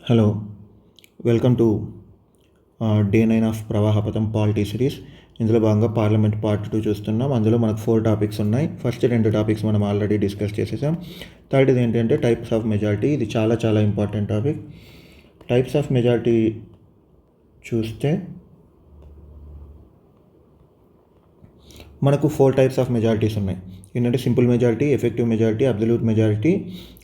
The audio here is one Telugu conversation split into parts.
Hello, welcome to day 9 of ప్రవాహపథం పాలిటీ సిరీస్. ఇందులో భాగంగా పార్లమెంట్ పార్ట్ 2 చూస్తున్నాం. అందులో మనకు 4 టాపిక్స్ ఉన్నాయి. ఫస్ట్ 2 టాపిక్స్ మనం ఆల్రెడీ డిస్కస్ చేసేసాం. థర్డ్ది ఏంటంటే టైప్స్ ఆఫ్ మెజారిటీ. ఇది చాలా important topic. Types of majority చూస్తే మనకు 4 టైప్స్ ఆఫ్ మెజారిటీస్ ఉన్నాయి. ఏంటంటే simple majority, effective majority, absolute majority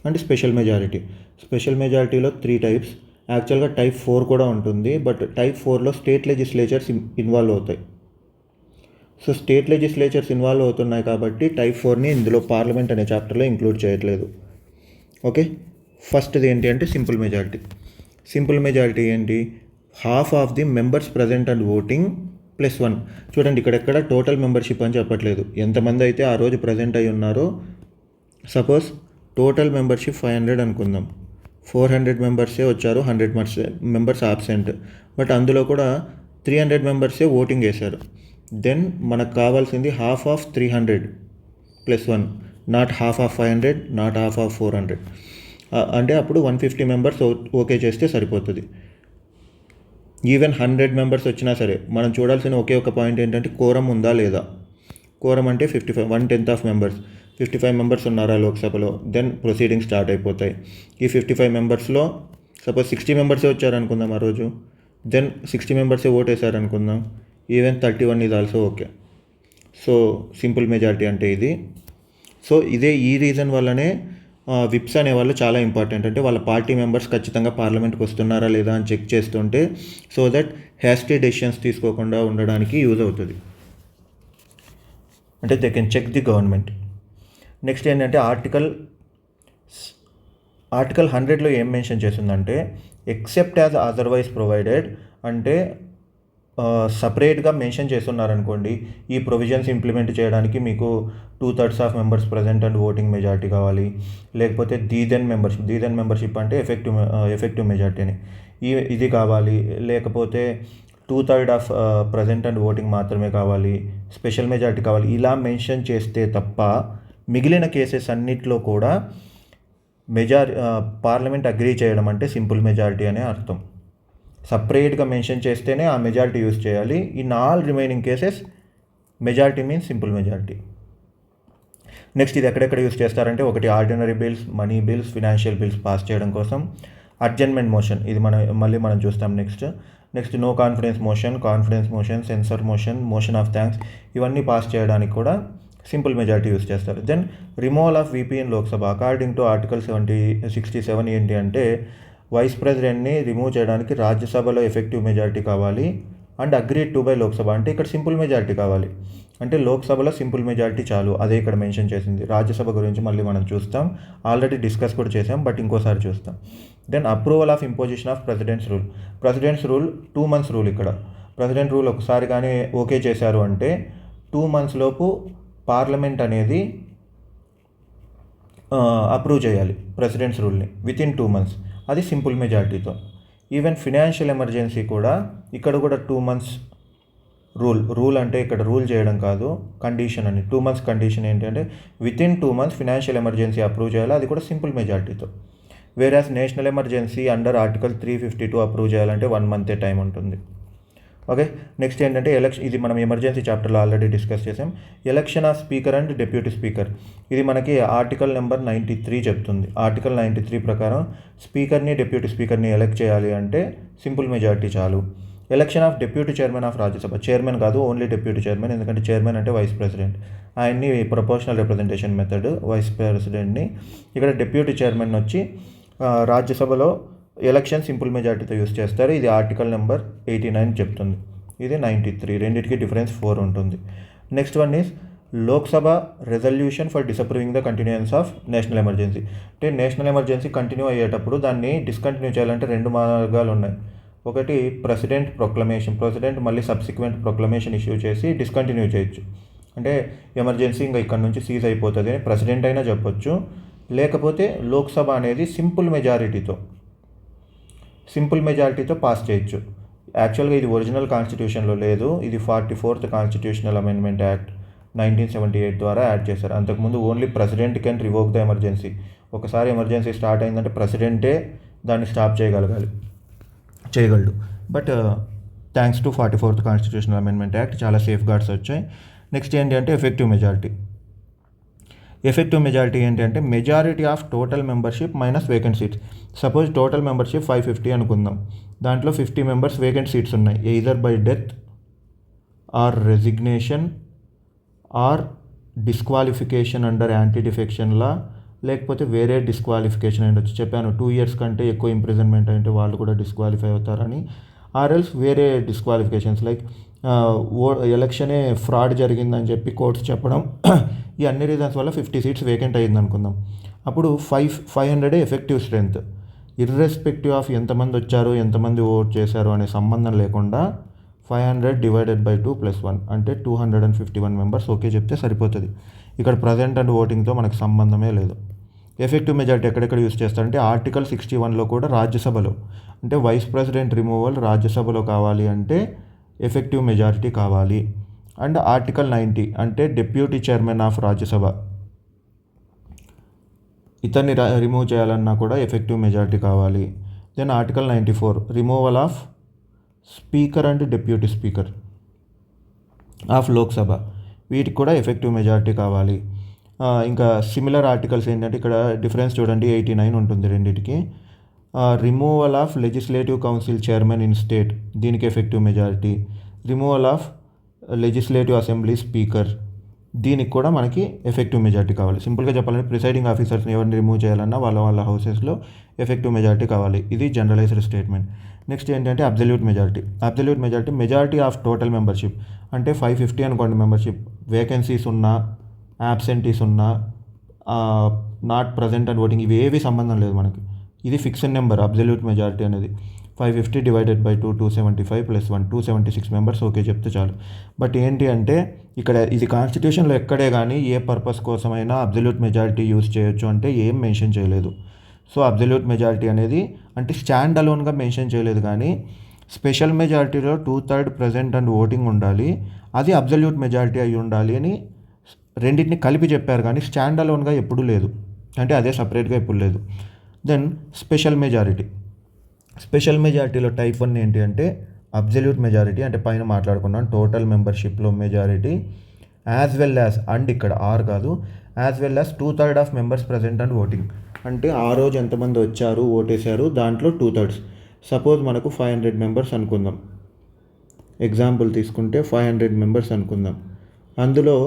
and special majority. Special మెజారిటీలో 3 టైప్స్. యాక్చువల్గా టైప్ 4 కూడా ఉంటుంది, బట్ టైప్ 4లో స్టేట్ లెజిస్లేచర్స్ ఇన్వాల్వ్ అవుతాయి. సో స్టేట్ లెజిస్లేచర్స్ ఇన్వాల్వ్ అవుతున్నాయి కాబట్టి టైప్ 4ని ఇందులో పార్లమెంట్ అనే చాప్టర్లో ఇంక్లూడ్ చేయట్లేదు. ఓకే, ఫస్ట్ది ఏంటి అంటే సింపుల్ మెజారిటీ. సింపుల్ మెజారిటీ ఏంటి? Half of the members present and voting +1. చూడండి, ఇక్కడెక్కడ టోటల్ మెంబర్షిప్ అని చెప్పట్లేదు. ఎంతమంది అయితే ఆ రోజు ప్రజెంట్ అయి ఉన్నారో, సపోజ్ టోటల్ మెంబర్షిప్ 500 అనుకుందాం. 400 మెంబర్సే వచ్చారు, 100 మెంబర్స్ ఆబ్సెంట్. బట్ అందులో కూడా 300 మెంబర్సే ఓటింగ్ వేశారు. దెన్ మనకు కావాల్సింది half of 300 +1, not half of 500, not half of 400. అంటే అప్పుడు 150 మెంబర్స్ ఓకే చేస్తే సరిపోతుంది. ఈవెన్ 100 మెంబర్స్ వచ్చినా సరే మనం చూడాల్సిన ఒకే ఒక పాయింట్ ఏంటంటే కోరం ఉందా లేదా. కోరం అంటే 55, 1/10 ఆఫ్ మెంబర్స్. 55 మెంబర్స్ ఉన్నారా లోక్సభలో, దెన్ ప్రొసీడింగ్ స్టార్ట్ అయిపోతాయి. ఈ 55 మెంబర్స్లో సపోజ్ 60 మెంబర్సే వచ్చారనుకుందాం ఆ రోజు, దెన్ 60 మెంబర్సే ఓట్ వేసారనుకుందాం, even 31 is also okay. So simple majority అంటే ఇది. సో ఈ రీజన్ వల్లనే విప్స్ అనేవాళ్ళు చాలా ఇంపార్టెంట్. అంటే వాళ్ళ పార్టీ మెంబర్స్ ఖచ్చితంగా పార్లమెంట్కి వస్తున్నారా లేదా అని చెక్ చేస్తుంటే, సో దట్ హ్యాస్టీ డెసిషన్స్ తీసుకోకుండా ఉండడానికి యూజ్ అవుతుంది. అంటే they can check the government. Next ఏంటంటే ఆర్టికల్ 100లో ఏం మెన్షన్ చేస్తుందంటే, ఎక్సెప్ట్ యాజ్ అదర్వైజ్ ప్రొవైడెడ్. అంటే సపరేట్గా మెన్షన్ చేస్తున్నారనుకోండి, ఈ ప్రొవిజన్స్ ఇంప్లిమెంట్ చేయడానికి మీకు 2/3 of members present and voting majority కావాలి, లేకపోతే దీదెన్ మెంబర్షిప్ అంటే ఎఫెక్టివ్ మెజారిటీని ఇది కావాలి, లేకపోతే 2/3 ఆఫ్ ప్రజెంట్ అండ్ ఓటింగ్ మాత్రమే కావాలి, స్పెషల్ మెజారిటీ కావాలి. ఇలా మెన్షన్ చేస్తే తప్ప మిగిలిన కేసెస్ అన్నిట్లో కూడా పార్లమెంట్ అగ్రీ చేయడం అంటే సింపుల్ మెజారిటీ అనే అర్థం. సపరేట్గా మెన్షన్ చేస్తేనే ఆ మెజారిటీ యూజ్ చేయాలి. In all remaining cases majority means simple majority. Next ఇది ఎక్కడెక్కడ యూజ్ చేస్తారంటే, ఒకటి ordinary bills, money bills, financial bills pass చేయడం కోసం. అడ్జర్న్మెంట్ మోషన్, ఇది మనం చూస్తాం next no confidence motion, censure motion of thanks, ఇవన్నీ పాస్ చేయడానికి కూడా సింపుల్ మెజారిటీ యూజ్ చేస్తారు. Then removal of VP in Lok Sabha. According to article 67 ఏంటి అంటే, వైస్ ప్రెసిడెంట్ని రిమూవ్ చేయడానికి రాజ్యసభలో ఎఫెక్టివ్ మెజారిటీ కావాలి and agreed to buy Lok Sabha. అంటే ఇక్కడ సింపుల్ మెజారిటీ కావాలి. అంటే లోక్సభలో సింపుల్ మెజారిటీ చాలు, అదే ఇక్కడ మెన్షన్ చేసింది. రాజ్యసభ గురించి మళ్ళీ మనం చూస్తాం, ఆల్రెడీ డిస్కస్ కూడా చేసాం, బట్ ఇంకోసారి చూస్తాం. Then approval of imposition of president's rule 2 months rule. ఇక్కడ ప్రెసిడెంట్ రూల్ ఒకసారి కానీ ఓకే చేశారు అంటే 2 months లోపు పార్లమెంట్ అనేది అప్రూవ్ చేయాలి ప్రెసిడెంట్స్ రూల్ని వితిన్ 2 months. అది సింపుల్ మెజారిటీతో. ఈవెన్ ఫినాన్షియల్ ఎమర్జెన్సీ కూడా ఇక్కడ కూడా 2 months రూల్ అంటే ఇక్కడ రూల్ చేయడం కాదు, కండిషన్ అని. 2 months కండిషన్ ఏంటంటే within 2 months financial emergency approve చేయాలి, అది కూడా సింపుల్ మెజారిటీతో. Whereas national emergency under article 352 approve చేయాలంటే 1 month టైం ఉంటుంది. ఓకే, నెక్స్ట్ ఏంటంటే ఎలక్షన్. ఇది మనం ఎమర్జెన్సీ చాప్టర్లో ఆల్రెడీ డిస్కస్ చేసాం. Election of speaker and deputy speaker, ఇది మనకి ఆర్టికల్ నెంబర్ 93 చెప్తుంది. ఆర్టికల్ 93 ప్రకారం స్పీకర్ని, డిప్యూటీ స్పీకర్ని ఎలక్ట్ చేయాలి అంటే సింపుల్ మెజారిటీ చాలు. Election of deputy chairman of Rajya Sabha, chairman కాదు, ఓన్లీ డిప్యూటీ చైర్మన్. ఎందుకంటే చైర్మన్ అంటే వైస్ ప్రెసిడెంట్, ఆయన్ని ప్రపోర్షనల్ రిప్రజెంటేషన్ మెథడ్ వైస్ ప్రెసిడెంట్ని. ఇక్కడ డిప్యూటీ చైర్మన్ వచ్చి రాజ్యసభలో ఎలక్షన్ సింపుల్ మెజారిటీతో యూజ్ చేస్తారు. ఇది ఆర్టికల్ నెంబర్ 89 చెప్తుంది, ఇది 93. రెండింటికి డిఫరెన్స్ 4 ఉంటుంది. Next one is Lok Sabha resolution for disapproving the continuance of national emergency. అంటే నేషనల్ ఎమర్జెన్సీ కంటిన్యూ అయ్యేటప్పుడు దాన్ని డిస్కంటిన్యూ చేయాలంటే 2 మార్గాలు ఉన్నాయి. ఒకటి ప్రెసిడెంట్ మళ్ళీ సబ్సిక్వెంట్ ప్రొక్లమేషన్ ఇష్యూ చేసి డిస్కంటిన్యూ చేయొచ్చు. అంటే ఎమర్జెన్సీ ఇంకా ఇక్కడ నుంచి సీజ్ అయిపోతుంది అని ప్రెసిడెంట్ అయినా చెప్పొచ్చు. లేకపోతే లోక్సభ అనేది సింపుల్ మెజారిటీతో పాస్ చేయొచ్చు. యాక్చువల్గా ఇది ఒరిజినల్ కాన్స్టిట్యూషన్లో లేదు, ఇది 44th కాన్స్టిట్యూషనల్ అమెండ్మెంట్ యాక్ట్ 1978 ద్వారా యాడ్ చేశారు. అంతకుముందు only president can revoke the emergency. ఒకసారి ఎమర్జెన్సీ స్టార్ట్ అయిందంటే ప్రెసిడెంటే దాన్ని స్టాప్ చేయగలడు. But thanks to 44th constitutional amendment act చాలా సేఫ్ గార్డ్స్ వచ్చాయి. నెక్స్ట్ ఏంటి అంటే ఎఫెక్టివ్ మెజారిటీ ఏంటి అంటే majority of total membership minus vacant seats. Suppose total membership 550 అనుకుందాం, దాంట్లో 50 మెంబర్స్ వేకెంట్ సీట్స్ ఉన్నాయి, either by death or resignation or disqualification under anti defection law, లేకపోతే వేరే డిస్క్వాలిఫికేషన్ అయ్యి వచ్చి చెప్పాను 2 years కంటే ఎక్కువ ఇంప్రిజన్మెంట్ అంటే వాళ్ళు కూడా డిస్క్వాలిఫై అవుతారని, ఆర్ఎల్స్ వేరే డిస్క్వాలిఫికేషన్స్ లైక్ ఎలక్షనే ఫ్రాడ్ జరిగిందని చెప్పి కోర్ట్స్ చెప్పడం, ఈ అన్ని రీజన్స్ వల్ల 50 seats వేకెంట్ అయ్యింది అనుకుందాం. అప్పుడు 500 ఎఫెక్టివ్ స్ట్రెంత్, ఇర్రెస్పెక్టివ్ ఆఫ్ ఎంతమంది వచ్చారు ఎంతమంది ఓట్ చేశారు అనే సంబంధం లేకుండా 500 డివైడెడ్ బై 2 + 1 అంటే 251 మెంబర్స్ ఓకే చెప్తే సరిపోతుంది. ఇక్కడ ప్రజెంట్ అండ్ ఓటింగ్తో మనకు సంబంధమే లేదు. ఎఫెక్టివ్ మెజారిటీ ఎక్కడెక్కడ యూజ్ చేస్తారంటే ఆర్టికల్ 61లో కూడా రాజ్యసభలో అంటే వైస్ ప్రెసిడెంట్ రిమూవల్ రాజ్యసభలో కావాలి అంటే ఎఫెక్టివ్ మెజారిటీ కావాలి. అండ్ ఆర్టికల్ 90 అంటే డిప్యూటీ చైర్మన్ ఆఫ్ రాజ్యసభ ఇతన్ని రిమూవ్ చేయాలన్నా కూడా ఎఫెక్టివ్ మెజారిటీ కావాలి. Then article 94 removal of speaker and deputy speaker of Lok Sabha, వీటికి కూడా ఎఫెక్టివ్ మెజారిటీ కావాలి. ఇంకా సిమిలర్ ఆర్టికల్స్ ఏంటంటే ఇక్కడ డిఫరెన్స్ చూడండి 89 ఉంటుంది రెండింటికి. Removal of legislative council chairman in state, దీనికి effective majority. Removal of legislative assembly speaker, దీనికి కూడా మనకి ఎఫెక్టివ్ మెజారిటీ కావాలి. సింపుల్గా చెప్పాలంటే ప్రిసైడింగ్ ఆఫీసర్స్ని ఎవరిని రిమూవ్ చేయాలన్నా వాళ్ళ హౌసెస్లో ఎఫెక్టివ్ మెజారిటీ కావాలి. ఇది జనరలైజ్డ్ స్టేట్మెంట్. నెక్స్ట్ ఏంటంటే absolute majority majority of total membership అంటే 550 అనుకోండి మెంబర్షిప్, వేకెన్సీస్ ఉన్నా యాబ్సెంటీస్ ఉన్నా నాట్ ప్రజెంట్ అండ్ ఓటింగ్ ఇవేవి సంబంధం లేదు మనకి. ఇది ఫిక్స్డ్ నెంబర్ అబ్సల్యూట్ మెజారిటీ అనేది 550 డివైడెడ్ బై 2 275 + 1 276 మెంబర్స్ ఓకే చెప్తే చాలు. బట్ ఏంటి అంటే ఇక్కడ ఇది కాన్స్టిట్యూషన్లో ఎక్కడే కానీ ఏ పర్పస్ కోసమైనా అబ్సల్యూట్ మెజారిటీ యూజ్ చేయొచ్చు అంటే ఏం మెన్షన్ చేయలేదు. సో అబ్సల్యూట్ మెజారిటీ అనేది అంటే స్టాండ్ అలోన్గా మెన్షన్ చేయలేదు, కానీ స్పెషల్ మెజారిటీలో 2/3 ప్రజెంట్ అండ్ ఓటింగ్ ఉండాలి, అది అబ్సల్యూట్ మెజారిటీ అయి ఉండాలి అని రెండింటిని కలిపి చెప్పారు, కానీ స్టాండ్ అలోన్గా ఎప్పుడూ లేదు, అంటే అదే సపరేట్గా ఎప్పుడు లేదు. దెన్ స్పెషల్ మెజారిటీలో టైప్ 1 ఏంటి అంటే అబ్సల్యూట్ మెజారిటీ అంటే పైన మాట్లాడుకున్నాం టోటల్ మెంబర్షిప్లో majority as well as, and ఇక్కడ ఆర్ కాదు, as well as 2/3 of members present and voting, అంటే ఆ రోజు ఎంతమంది వచ్చారు ఓటేశారు దాంట్లో 2/3. సపోజ్ మనకు 500 మెంబర్స్ అనుకుందాం, ఎగ్జాంపుల్ తీసుకుంటే 500 మెంబర్స్ అనుకుందాం, అందులో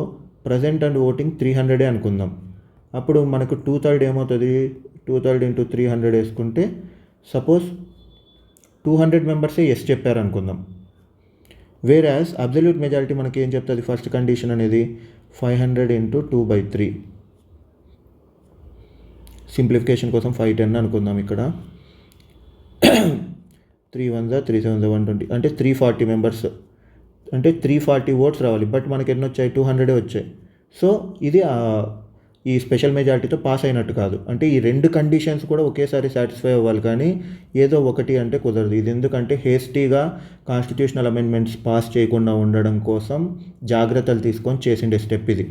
ప్రజెంట్ అండ్ ఓటింగ్ 300 అనుకుందాం. అప్పుడు మనకు 2/3 ఏమవుతుంది, 2/3 × 300 వేసుకుంటే సపోజ్ 200 మెంబర్సే ఎస్ చెప్పారు అనుకుందాం. వేరాజ్ అబ్సల్యూట్ మెజారిటీ మనకి ఏం చెప్తుంది, ఫస్ట్ కండిషన్ అనేది 500 × 2/3, సింప్లిఫికేషన్ కోసం 510 అనుకుందాం. ఇక్కడ 3 1 3 7 120 అంటే 340 మెంబర్స్ అంటే 340 ఓట్స్ రావాలి. బట్ మనకి ఎన్ని వచ్చాయి, 200 వచ్చాయి. సో ఇది ఈ స్పెషల్ మెజారిటీతో పాస్ అయినట్టు కాదు, అంటే ఈ రెండు కండిషన్స్ కూడా ఒకేసారి సాటిస్ఫై అవ్వాలి, కానీ ఏదో ఒకటి అంటే కుదరదు. ఇది ఎందుకంటే హేస్టీగా కాన్స్టిట్యూషనల్ అమెండ్మెంట్స్ పాస్ చేయకుండా ఉండడం కోసం జాగ్రత్తలు తీసుకొని చేసిండే స్టెప్ ఇది.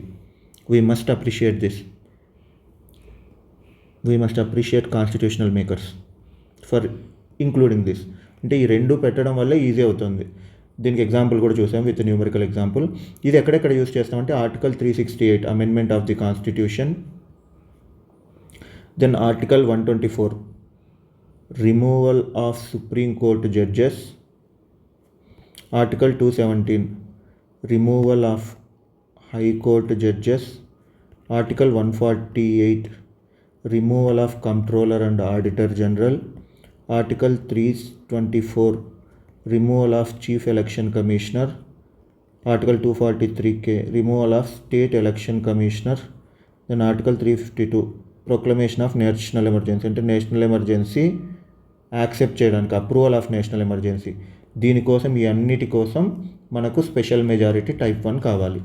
We must appreciate constitutional makers for including this. అంటే ఈ రెండు పెట్టడం వల్ల ఈజీ అవుతుంది. దీనికి ఎగ్జాంపుల్ కూడా చూసాం విత్ న్యూమరికల్ ఎగ్జాంపుల్. ఇది ఎక్కడెక్కడ యూస్ చేస్తామంటే article 368 amendment of the constitution, then article 124 removal of supreme court judges, article 217 removal of high court judges, article 148 removal of controller and auditor general, article 324 removal of chief election commissioner, article 243K removal of state election commissioner, then article 352 proclamation of national emergency అంటే నేషనల్ ఎమర్జెన్సీ యాక్సెప్ట్ చేయడానికి అప్రూవల్ ఆఫ్ నేషనల్ ఎమర్జెన్సీ. దీనికోసం ఈ అన్నిటి కోసం మనకు స్పెషల్ మెజారిటీ టైప్ 1 కావాలి.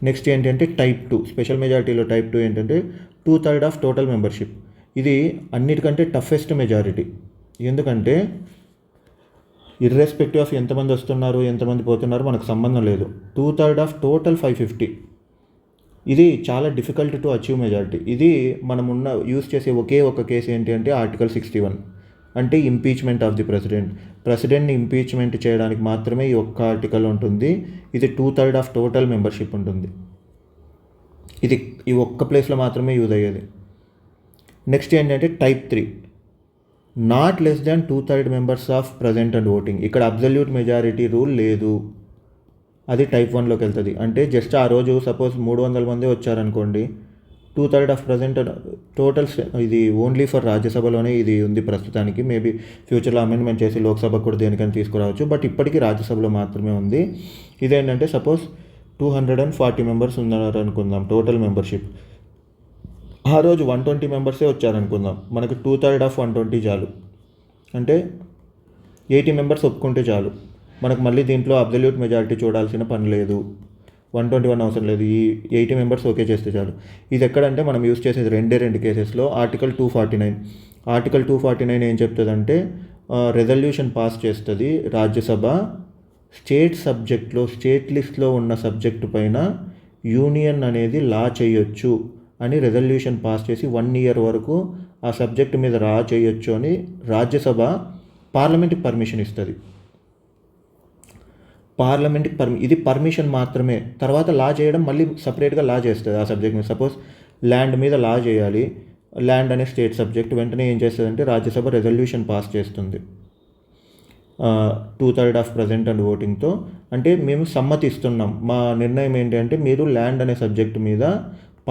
నెక్స్ట్ ఏంటంటే టైప్ 2, స్పెషల్ మెజారిటీలో టైప్ 2 ఏంటంటే 2/3 ఆఫ్ టోటల్ మెంబర్షిప్. ఇది అన్నిటికంటే టఫెస్ట్ మెజారిటీ, ఎందుకంటే ఇర్రెస్పెక్టివ్ ఆఫ్ ఎంతమంది వస్తున్నారు ఎంతమంది పోతున్నారు మనకు సంబంధం లేదు. 2/3 ఆఫ్ టోటల్ 550, ఇది చాలా డిఫికల్ట్ టు అచీవ్ మెజారిటీ. ఇది మనం యూస్ చేసే ఒకే ఒక కేసు ఏంటి అంటే ఆర్టికల్ 61. అంటే ఇంపీచ్మెంట్ ఆఫ్ ది ప్రెసిడెంట్ని ఇంపీచ్మెంట్ చేయడానికి మాత్రమే ఈ ఒక్క ఆర్టికల్ ఉంటుంది. ఇది 2/3 ఆఫ్ టోటల్ మెంబర్షిప్ ఉంటుంది. ఇది ఈ ఒక్క ప్లేస్లో మాత్రమే యూజ్ అయ్యేది. నెక్స్ట్ ఏంటంటే type 3, not less than 2/3 members of present and voting. ఇక్కడ అబ్సల్యూట్ మెజారిటీ రూల్ లేదు, అది టైప్ 1లోకి వెళ్తుంది. అంటే జస్ట్ ఆ రోజు సపోజ్ 300 మంది వచ్చారనుకోండి, 2/3 ఆఫ్ ప్రజెంట్ టోటల్, ఇది ఓన్లీ ఫర్ రాజ్యసభలోనే ఇది ఉంది ప్రస్తుతానికి. మేబీ ఫ్యూచర్లో అమెండ్మెంట్ చేసి లోక్సభకు కూడా దేనికైనా తీసుకురావచ్చు, బట్ ఇప్పటికీ రాజ్యసభలో మాత్రమే ఉంది. ఇదేంటంటే సపోజ్ 240 మెంబర్స్ ఉన్నారు అనుకుందాం టోటల్ మెంబర్షిప్. ఆ రోజు 120 మెంబర్సే వచ్చారనుకుందాం, మనకు 2/3 ఆఫ్ 120 చాలు. అంటే 80 మెంబర్స్ ఒప్పుకుంటే చాలు, మనకు మళ్ళీ దీంట్లో అబ్సల్యూట్ మెజారిటీ చూడాల్సిన పని లేదు, 121 అవసరం లేదు. ఈ 80 మెంబర్స్ ఓకే చేస్తే చాలు. ఇది ఎక్కడంటే మనం యూజ్ చేసేది రెండు కేసెస్లో. ఆర్టికల్ 249 ఏం చెప్తుందంటే రెజల్యూషన్ పాస్ చేస్తుంది రాజ్యసభ, స్టేట్ సబ్జెక్ట్లో, స్టేట్ లిస్ట్లో ఉన్న సబ్జెక్టు పైన యూనియన్ అనేది లా చేయొచ్చు అని రెజల్యూషన్ పాస్ చేసి 1 ఇయర్ వరకు ఆ సబ్జెక్ట్ మీద లా చేయొచ్చు అని రాజ్యసభ పార్లమెంట్కి పర్మిషన్ ఇస్తుంది. ఇది పర్మిషన్ మాత్రమే. తర్వాత లా చేయడం మళ్ళీ సపరేట్గా లా చేస్తుంది ఆ సబ్జెక్ట్ మీద. సపోజ్ ల్యాండ్ మీద లా చేయాలి, ల్యాండ్ అనే స్టేట్ సబ్జెక్ట్, వెంటనే ఏం చేస్తుందంటే రాజ్యసభ రెజల్యూషన్ పాస్ చేస్తుంది 2/3 ఆఫ్ ప్రజెంట్ అండ్ ఓటింగ్తో. అంటే మేము సమ్మతిస్తున్నాం, మా నిర్ణయం ఏంటి అంటే మీరు ల్యాండ్ అనే సబ్జెక్ట్ మీద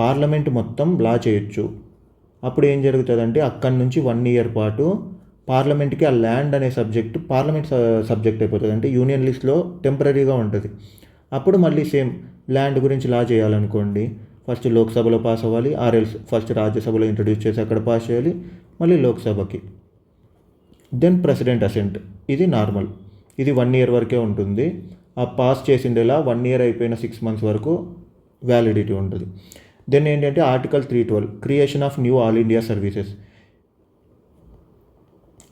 పార్లమెంట్ మొత్తం లా చేయొచ్చు. అప్పుడు ఏం జరుగుతుందంటే అక్కడి నుంచి 1 ఇయర్ పాటు పార్లమెంట్కి ఆ ల్యాండ్ అనే సబ్జెక్టు పార్లమెంట్ సబ్జెక్ట్ అయిపోతుంది. అంటే యూనియన్ లిస్ట్లో టెంపరీగా ఉంటుంది. అప్పుడు మళ్ళీ సేమ్ ల్యాండ్ గురించి లా చేయాలనుకోండి, ఫస్ట్ లోక్సభలో పాస్ అవ్వాలి, ఆర్ఎల్స్ ఫస్ట్ రాజ్యసభలో ఇంట్రడ్యూస్ చేసి అక్కడ పాస్ చేయాలి, మళ్ళీ లోక్సభకి, దెన్ ప్రెసిడెంట్ అసెంట్. ఇది నార్మల్, ఇది 1 ఇయర్ వరకే ఉంటుంది. ఆ పాస్ చేసిండేలా 1 ఇయర్ అయిపోయిన 6 మంత్స్ వరకు వ్యాలిడిటీ ఉంటుంది. దెన్ ఏంటంటే article 312, creation of new all India services.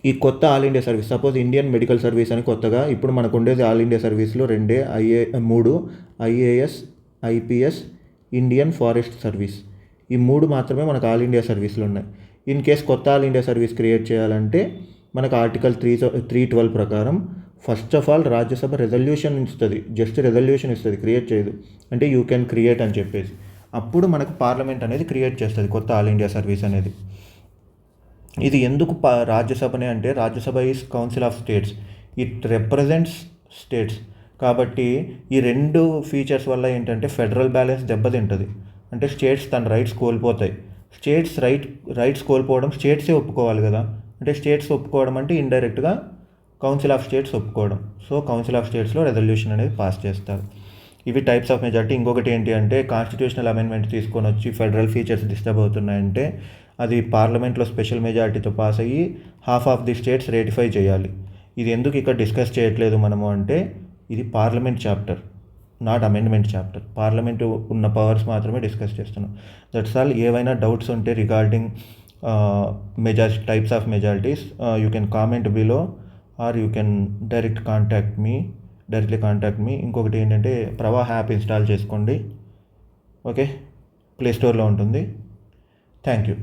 ఈ కొత్త all India service, suppose Indian medical service అని కొత్తగా ఇప్పుడు మనకు ఉండేది ఆల్ ఇండియా సర్వీస్లో 3 IAS, IPS, Indian forest service. ఈ 3 మాత్రమే మనకు ఆల్ ఇండియా సర్వీస్లో ఉన్నాయి. ఇన్ కేస్ కొత్త ఆల్ ఇండియా సర్వీస్ క్రియేట్ చేయాలంటే మనకు ఆర్టికల్ 312 ప్రకారం first of all Rajya Sabha resolution ఇస్తుంది, జస్ట్ రెజల్యూషన్ ఇస్తుంది, క్రియేట్ చేయదు. అంటే యూ కెన్ క్రియేట్ అని చెప్పేసి అప్పుడు మనకు పార్లమెంట్ అనేది క్రియేట్ చేస్తుంది కొత్త ఆల్ ఇండియా సర్వీస్ అనేది. ఇది ఎందుకు రాజ్యసభనే అంటే Rajya Sabha is council of states, it represents states. కాబట్టి ఈ 2 ఫీచర్స్ వల్ల ఏంటంటే ఫెడరల్ బ్యాలెన్స్ దెబ్బతింటుంది. అంటే స్టేట్స్ తన రైట్స్ కోల్పోతాయి. స్టేట్స్ రైట్స్ కోల్పోవడం స్టేట్సే ఒప్పుకోవాలి కదా. అంటే స్టేట్స్ ఒప్పుకోవడం అంటే ఇండైరెక్ట్గా కౌన్సిల్ ఆఫ్ స్టేట్స్ ఒప్పుకోవడం. సో కౌన్సిల్ ఆఫ్ స్టేట్స్లో రెజల్యూషన్ అనేది పాస్ చేస్తారు. ఇవి టైప్స్ ఆఫ్ మెజారిటీ. ఇంకొకటి ఏంటి అంటే కాన్స్టిట్యూషనల్ అమెండ్మెంట్ తీసుకొని వచ్చి ఫెడరల్ ఫీచర్స్ డిస్టర్బ్ అవుతున్నాయంటే అది పార్లమెంట్లో స్పెషల్ మెజారిటీతో పాస్ అయ్యి half of the states ratify చేయాలి. ఇది ఎందుకు ఇక్కడ డిస్కస్ చేయట్లేదు మనము అంటే ఇది parliament chapter, not amendment chapter. Parliament ఉన్న పవర్స్ మాత్రమే డిస్కస్ చేస్తున్నాం. That's all. ఏవైనా డౌట్స్ ఉంటే regarding types of majorities you can comment below or you can directly contact me. ఇంకొకటి ఏంటంటే ప్రవాహ యాప్ ఇన్స్టాల్ చేసుకోండి. ఓకే, ప్లే స్టోర్లో ఉంటుంది. Thank you.